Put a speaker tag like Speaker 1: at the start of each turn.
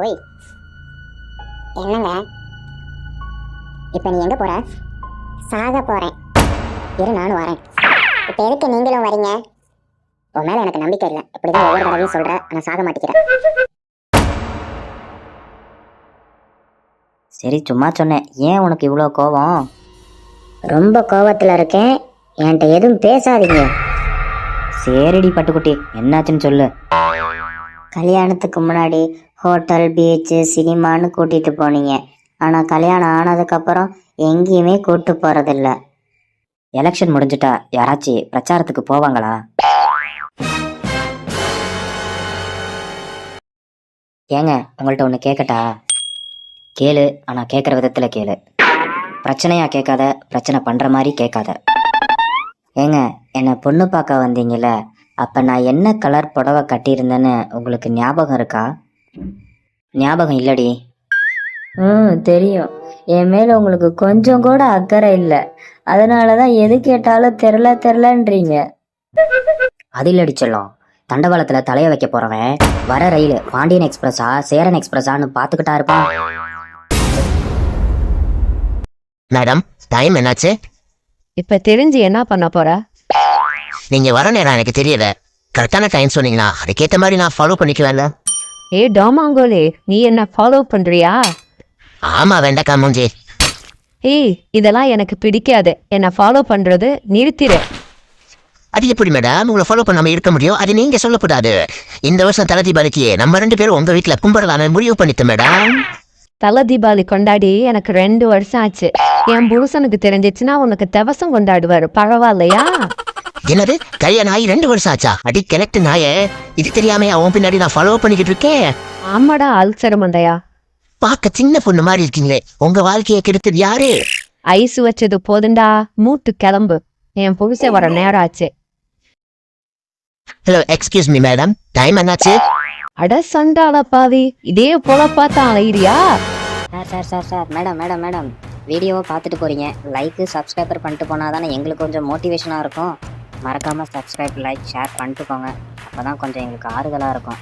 Speaker 1: ஓய், என்னங்க? இப்போ நீ எங்கே போற? சாக போகிறேன். இரு, நானும் வரேன். இப்போ எதுக்கு நீங்களும் வரீங்க? உன் மேலே எனக்கு நம்பிக்கை இல்லை. இப்படிதான் ஒவ்வொரு தடவையும் சொல்கிற, ஆனால் சாக மாட்டேங்கிறேன்.
Speaker 2: சரி, சும்மா சொன்னேன். ஏன் உனக்கு இவ்வளோ கோவம்?
Speaker 1: ரொம்ப கோவத்தில் இருக்கேன். என்கிட்ட எதுவும் பேசாதீங்க.
Speaker 2: சரிடி பட்டுக்குட்டி, என்னாச்சுன்னு சொல்லு.
Speaker 1: கல்யாணத்துக்கு முன்னாடி ஹோட்டல், பீச்சு, சினிமான்னு கூட்டிகிட்டு போனீங்க. ஆனால் கல்யாணம் ஆனதுக்கப்புறம் எங்கேயுமே கூப்பிட்டு போகிறதில்ல.
Speaker 2: எலெக்ஷன் முடிஞ்சிட்டா யாராச்சும் பிரச்சாரத்துக்கு போவாங்களா? ஏங்க, உங்கள்கிட்ட ஒன்று கேட்கட்டா? கேளு, ஆனால் கேட்குற விதத்தில் கேளு. பிரச்சனையா கேட்காத, பிரச்சனை பண்ணுற மாதிரி கேட்காத. ஏங்க, என்னை பொண்ணு பார்க்க வந்தீங்கல்ல, அப்போ நான் என்ன கலர் புடவை கட்டியிருந்தேன்னு உங்களுக்கு ஞாபகம் இருக்கா? ஞாபகம் இல்லடி.
Speaker 1: தெரியும். என் மேலே உங்களுக்கு கொஞ்சம் கூட அக்கறை இல்லை. அதனால தான் எது கேட்டாலும் தெரிலன்றீங்க.
Speaker 2: அது இல்லடி செல்லம். தண்டவாளத்தில் தலையை வைக்க போகிறவன் வர ரயில் பாண்டியன் எக்ஸ்பிரஸா சேரன் எக்ஸ்பிரஸான்னு பார்த்துக்கிட்டா இருப்பான்.
Speaker 3: மேடம், டைம் என்னாச்சு?
Speaker 4: இப்ப தெரிஞ்சு என்ன பண்ண போற?
Speaker 3: நீங்க வர நேரம் எனக்கு தெரியல. கரெக்டான டைம் சொன்னீங்கன்னா அதுக்கேற்ற மாதிரி நான் ஃபாலோ பண்ணிக்குவேன்ல.
Speaker 4: ஏ டாமாங்கோலே, நீ என்ன ஃபாலோ பண்றியா?
Speaker 3: ஆமா, வெண்டக்கா மூஞ்சி.
Speaker 4: ஏய், இதெல்லாம் எனக்கு பிடிக்காது. என்ன ஃபாலோ பண்றது நிறுத்திடு.
Speaker 3: அது எப்படி மேடம் உங்களை ஃபாலோ பண்ணாம இருக்க முடியும்? அது நீங்க சொல்லக்கூடாது. இந்த வருஷம் தலை தீபாவளிக்கு நம்ம 2 பேரும் உங்க வீட்டுல கும்பிடலான்னு முடிவு பண்ணிட்டு மேடம்.
Speaker 4: தலை தீபாவளி கொண்டாடி எனக்கு 2 வருஷம் ஆச்சு. என் புருஷனுக்கு தெரிஞ்சிச்சுன்னா உனக்கு தவசம் கொண்டாடுவாரு. பரவாயில்லையா?
Speaker 3: என்னது, கல்யாணம் ஆகி 2 வருஷம் ஆச்சா? அடி கலெக்ட் நாயே, இது தெரியாம அவன் பின்னாடி நான் ஃபாலோ பண்ணிக்கிட்டு இருக்கேன்.
Speaker 4: ஆமாடா அல்சர் மண்டையா.
Speaker 3: பார்க்க சின்ன பொண்ணு மாதிரி இருக்கீங்களே, உங்க வாழ்க்கையை கெடுத்தது யாரு?
Speaker 4: ஐஸ் வச்சது போதுண்டா, மூட்டு கிளம்பு. என் புருஷன் வர நேரம் ஆச்சு.
Speaker 3: Hello, excuse me madam, time என்னாச்சு?
Speaker 4: அட சண்டால பாவி, இதே போல பார்த்தா அலையிறியா?
Speaker 2: சார், மேடம் வீடியோவை பார்த்துட்டு போறீங்க. லைக்கு சப்ஸ்கிரைபர் பண்ணிட்டு போனால் தானே எங்களுக்கு கொஞ்சம் மோட்டிவேஷனாக இருக்கும். மறக்காமல் சப்ஸ்கிரைப், லைக், ஷேர் பண்ணிட்டு போங்க. அப்போ தான் கொஞ்சம் எங்களுக்கு ஆறுதலாக இருக்கும்.